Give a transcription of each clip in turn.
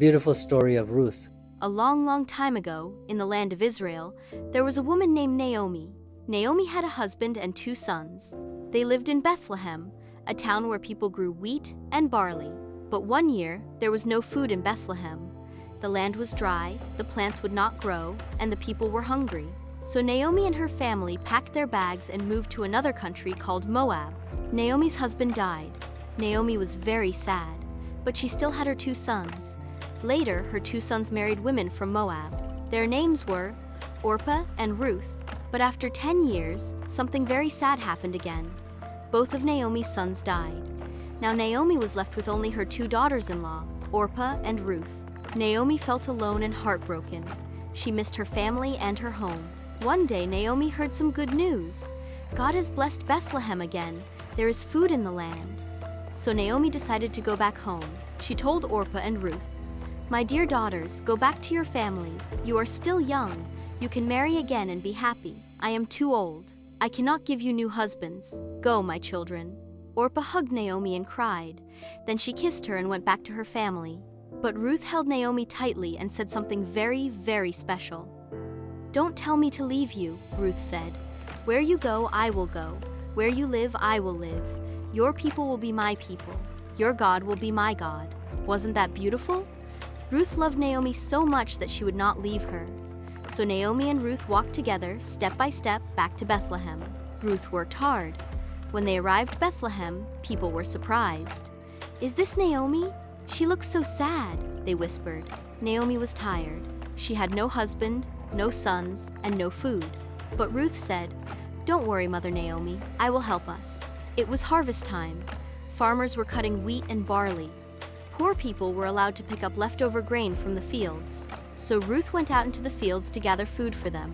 beautiful story of Ruth. A long, long time ago, in the land of Israel, there was a woman named Naomi. Naomi had a husband and 2 sons. They lived in Bethlehem, a town where people grew wheat and barley. But one year, there was no food in Bethlehem. The land was dry, the plants would not grow, and the people were hungry. So Naomi and her family packed their bags and moved to another country called Moab. Naomi's husband died. Naomi was very sad, but she still had her 2 sons. Later, her 2 sons married women from Moab. Their names were Orpah and Ruth. But after 10 years, something very sad happened again. Both of Naomi's sons died. Now Naomi was left with only her 2 daughters-in-law, Orpah and Ruth. Naomi felt alone and heartbroken. She missed her family and her home. One day, Naomi heard some good news. God has blessed Bethlehem again. There is food in the land. So Naomi decided to go back home. She told Orpah and Ruth, "My dear daughters, go back to your families. You are still young. You can marry again and be happy. I am too old. I cannot give you new husbands. Go, my children." Orpah hugged Naomi and cried. Then she kissed her and went back to her family. But Ruth held Naomi tightly and said something very, very special. "Don't tell me to leave you," Ruth said. "Where you go, I will go. Where you live, I will live. Your people will be my people. Your God will be my God." Wasn't that beautiful? Ruth loved Naomi so much that she would not leave her. So Naomi and Ruth walked together, step by step, back to Bethlehem. Ruth worked hard. When they arrived Bethlehem, people were surprised. "Is this Naomi? She looks so sad," they whispered. Naomi was tired. She had no husband, no sons, and no food. But Ruth said, "Don't worry, Mother Naomi, I will help us." It was harvest time. Farmers were cutting wheat and barley. Poor people were allowed to pick up leftover grain from the fields. So Ruth went out into the fields to gather food for them.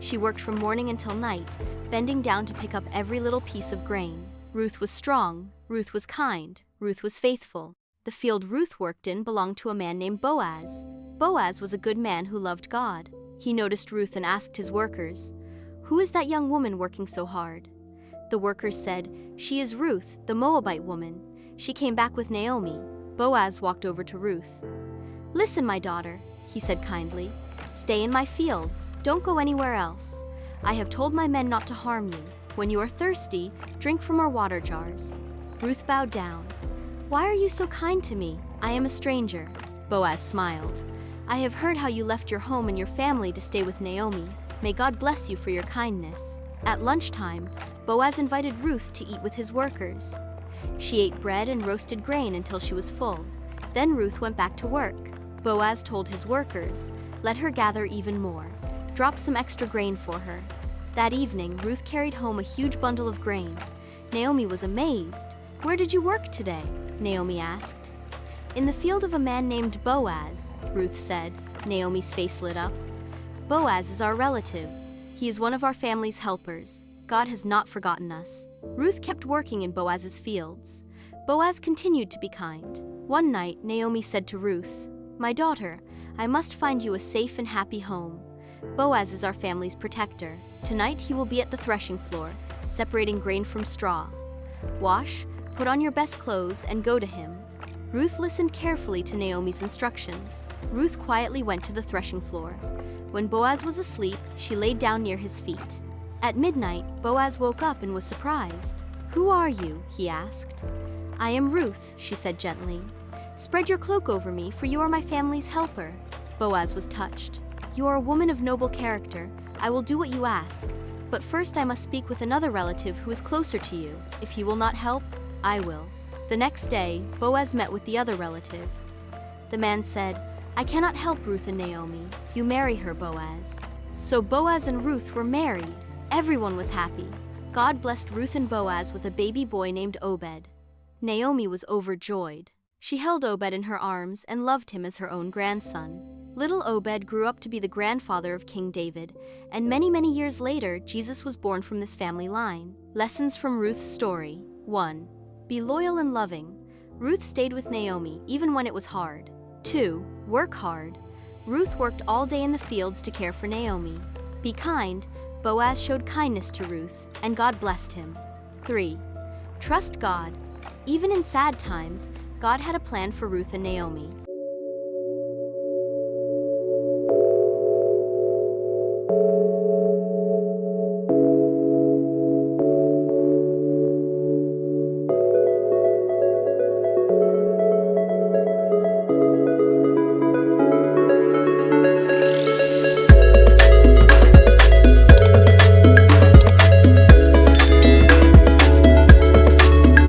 She worked from morning until night, bending down to pick up every little piece of grain. Ruth was strong, Ruth was kind, Ruth was faithful. The field Ruth worked in belonged to a man named Boaz. Boaz was a good man who loved God. He noticed Ruth and asked his workers, "Who is that young woman working so hard?" The workers said, "She is Ruth, the Moabite woman. She came back with Naomi." Boaz walked over to Ruth. "Listen, my daughter," he said kindly. "Stay in my fields. Don't go anywhere else. I have told my men not to harm you. When you are thirsty, drink from our water jars." Ruth bowed down. "Why are you so kind to me? I am a stranger." Boaz smiled. "I have heard how you left your home and your family to stay with Naomi. May God bless you for your kindness." At lunchtime, Boaz invited Ruth to eat with his workers. She ate bread and roasted grain until she was full. Then Ruth went back to work. Boaz told his workers, "Let her gather even more. Drop some extra grain for her." That evening, Ruth carried home a huge bundle of grain. Naomi was amazed. "Where did you work today?" Naomi asked. "In the field of a man named Boaz," Ruth said. Naomi's face lit up. "Boaz is our relative. He is one of our family's helpers. God has not forgotten us." Ruth kept working in Boaz's fields. Boaz continued to be kind. One night, Naomi said to Ruth, "My daughter, I must find you a safe and happy home. Boaz is our family's protector. Tonight he will be at the threshing floor, separating grain from straw. Wash, put on your best clothes, and go to him." Ruth listened carefully to Naomi's instructions. Ruth quietly went to the threshing floor. When Boaz was asleep, she laid down near his feet. At midnight, Boaz woke up and was surprised. "Who are you?" he asked. "I am Ruth," she said gently. "Spread your cloak over me, for you are my family's helper." Boaz was touched. "You are a woman of noble character. I will do what you ask. But first I must speak with another relative who is closer to you. If he will not help, I will." The next day, Boaz met with the other relative. The man said, "I cannot help Ruth and Naomi. You marry her, Boaz." So Boaz and Ruth were married. Everyone was happy. God blessed Ruth and Boaz with a baby boy named Obed. Naomi was overjoyed. She held Obed in her arms and loved him as her own grandson. Little Obed grew up to be the grandfather of King David, and many, many years later, Jesus was born from this family line. Lessons from Ruth's story. 1. Be loyal and loving. Ruth stayed with Naomi even when it was hard. 2. Work hard. Ruth worked all day in the fields to care for Naomi. Be kind. Boaz showed kindness to Ruth, and God blessed him. 3. Trust God. Even in sad times, God had a plan for Ruth and Naomi.